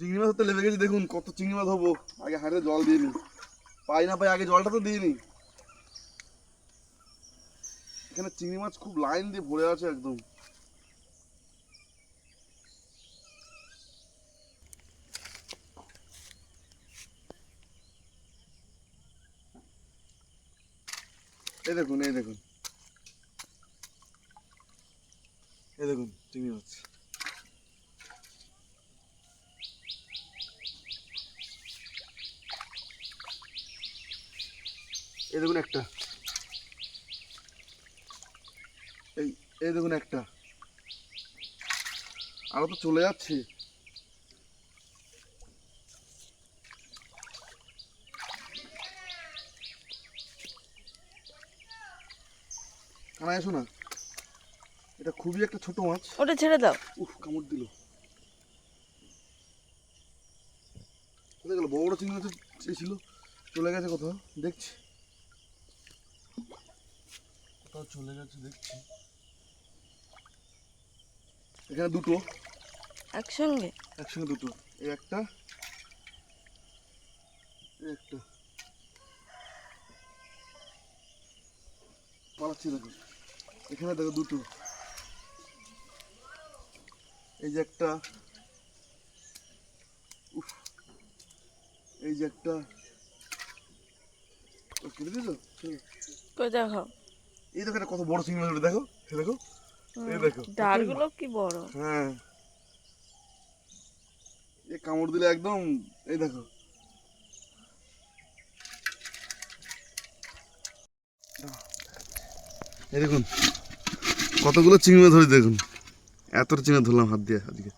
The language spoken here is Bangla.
চিংড়ি মাছ ধরতে লেগে গেছি, দেখুন কত চিংড়ি মাছ হবো। আগে হাড়ে জল দিয়ে নি, পাই না পাই আগে জলটা তো দিয়ে নি। এখানে চিংড়ি মাছ খুব লাইন দিয়ে ভরে আছে একদম। এই দেখুন, এই দেখুন, এই দেখুন চিংড়ি মাছ। এই দেখুন একটা, এই এই দেখুন একটা, আরো তো চলে যাচ্ছে। কানা এসো না, এটা খুবই একটা ছোট মাছ। ওটা ছেড়ে দাও। উফ, কামড় দিল। কোথায় গেল? বড় বড় চিংড়ি মাছ ছিল, চলে গেছে কোথাও দেখছি, কোথাও চলে গেছে দেখছি। এখানে দুটো একসঙ্গে একসঙ্গে, দুটো, এই একটা, এই একটা পালাচ্ছি। দেখো এখানে, দেখো দুটো, এই যে একটা, উফ, এই যে একটা, কেটে দিয়েছো? কই দেখো, এই দেখো, এটা কত বড় চিংড়ি মাছ, দেখো, এই দেখো, এই দেখো ডালগুলো কি বড়। হ্যাঁ, এই কামড় দিলে একদম, এই দেখো। এই দেখুন কতগুলো চিংড়ি মাছ ধরে, দেখুন এতটা চিংড়ি ধরলাম হাত দিয়ে আজকে।